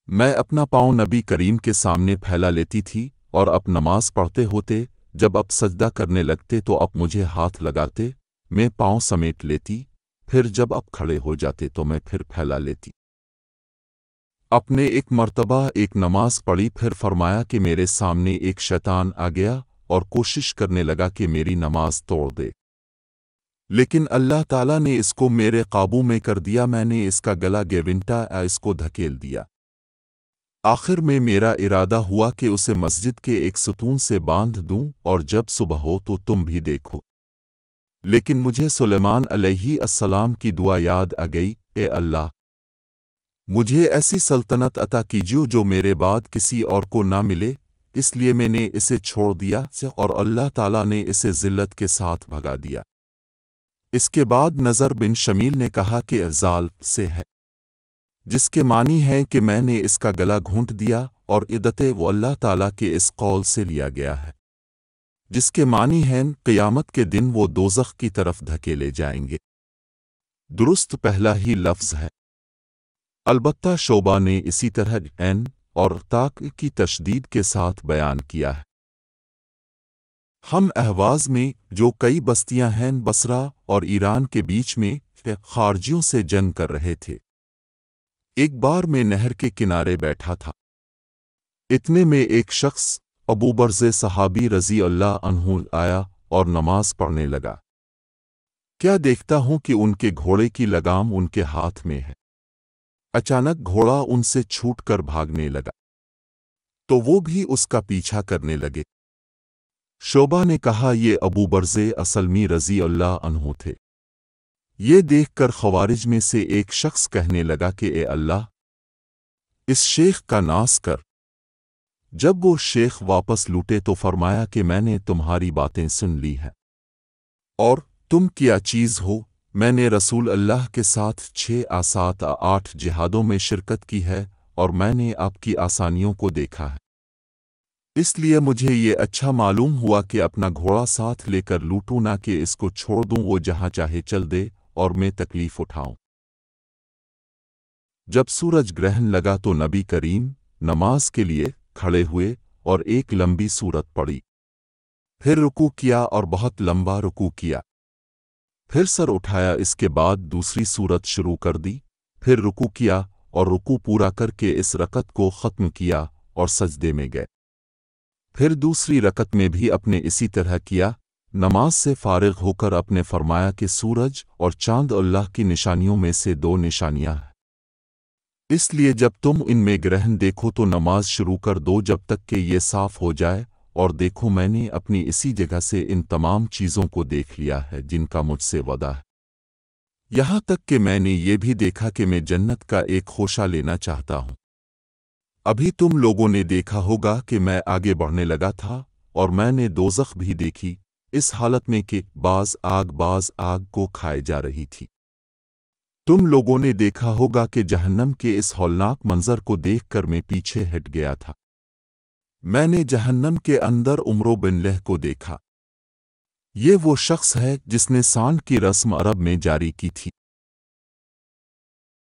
میں اپنا پاؤں نبی کریم کے سامنے پھیلا لیتی تھی، اور اب نماز پڑھتے ہوتے جب اب سجدہ کرنے لگتے تو اب مجھے ہاتھ لگاتے، میں پاؤں سمیٹ لیتی، پھر جب اب کھڑے ہو جاتے تو میں پھر پھیلا لیتی۔ اپنے ایک مرتبہ ایک نماز پڑھی، پھر فرمایا کہ میرے سامنے ایک شیطان آ گیا اور کوشش کرنے لگا کہ میری نماز توڑ دے، لیکن اللہ تعالیٰ نے اس کو میرے قابو میں کر دیا۔ میں نے اس کا گلا گیونٹا اس کو دھکیل دیا۔ آخر میں میرا ارادہ ہوا کہ اسے مسجد کے ایک ستون سے باندھ دوں، اور جب صبح ہو تو تم بھی دیکھو۔ لیکن مجھے سلیمان علیہ السلام کی دعا یاد آ گئی، اے اللہ، مجھے ایسی سلطنت عطا کیجیے جو میرے بعد کسی اور کو نہ ملے، اس لیے میں نے اسے چھوڑ دیا، اور اللہ تعالیٰ نے اسے ذلت کے ساتھ بھگا دیا۔ اس کے بعد نظر بن شمیل نے کہا کہ ازال سے ہے، جس کے معنی ہے کہ میں نے اس کا گلا گھونٹ دیا، اور عدت وہ اللہ تعالیٰ کے اس قول سے لیا گیا ہے، جس کے معنی ہے قیامت کے دن وہ دوزخ کی طرف دھکیلے جائیں گے۔ درست پہلا ہی لفظ ہے، البتہ شعبہ نے اسی طرح عین اور تاء کی تشدید کے ساتھ بیان کیا ہے۔ ہم اہواز میں جو کئی بستیاں ہیں بصرہ اور ایران کے بیچ میں خارجیوں سے جنگ کر رہے تھے۔ ایک بار میں نہر کے کنارے بیٹھا تھا، اتنے میں ایک شخص ابو برزے صحابی رضی اللہ عنہ آیا اور نماز پڑھنے لگا۔ کیا دیکھتا ہوں کہ ان کے گھوڑے کی لگام ان کے ہاتھ میں ہے۔ اچانک گھوڑا ان سے چھوٹ کر بھاگنے لگا، تو وہ بھی اس کا پیچھا کرنے لگے۔ شعبہ نے کہا یہ ابو برزے اسلمی رضی اللہ عنہ تھے۔ یہ دیکھ کر خوارج میں سے ایک شخص کہنے لگا کہ اے اللہ، اس شیخ کا ناس کر۔ جب وہ شیخ واپس لوٹے تو فرمایا کہ میں نے تمہاری باتیں سن لی ہیں، اور تم کیا چیز ہو؟ میں نے رسول اللہ کے ساتھ 6 7 8 جہادوں میں شرکت کی ہے، اور میں نے آپ کی آسانیوں کو دیکھا ہے، اس لیے مجھے یہ اچھا معلوم ہوا کہ اپنا گھوڑا ساتھ لے کر لوٹوں، نہ کہ اس کو چھوڑ دوں وہ جہاں چاہے چل دے اور میں تکلیف اٹھاؤں۔ جب سورج گرہن لگا تو نبی کریم نماز کے لیے کھڑے ہوئے اور ایک لمبی سورت پڑھی، پھر رکوع کیا اور بہت لمبا رکوع کیا، پھر سر اٹھایا، اس کے بعد دوسری سورت شروع کر دی، پھر رکوع کیا اور رکوع پورا کر کے اس رکعت کو ختم کیا اور سجدے میں گئے۔ پھر دوسری رکعت میں بھی اپنے اسی طرح کیا۔ نماز سے فارغ ہو کر اپنے فرمایا کہ سورج اور چاند اللہ کی نشانیوں میں سے 2 نشانیاں ہیں، اس لیے جب تم ان میں گرہن دیکھو تو نماز شروع کر دو جب تک کہ یہ صاف ہو جائے، اور دیکھو میں نے اپنی اسی جگہ سے ان تمام چیزوں کو دیکھ لیا ہے جن کا مجھ سے وعدہ ہے، یہاں تک کہ میں نے یہ بھی دیکھا کہ میں جنت کا ایک خوشہ لینا چاہتا ہوں۔ ابھی تم لوگوں نے دیکھا ہوگا کہ میں آگے بڑھنے لگا تھا، اور میں نے دوزخ بھی دیکھی، اس حالت میں کہ بعض آگ کو کھائے جا رہی تھی۔ تم لوگوں نے دیکھا ہوگا کہ جہنم کے اس ہولناک منظر کو دیکھ کر میں پیچھے ہٹ گیا تھا۔ میں نے جہنم کے اندر عمرو بن لہ کو دیکھا، یہ وہ شخص ہے جس نے سانڈ کی رسم عرب میں جاری کی تھی۔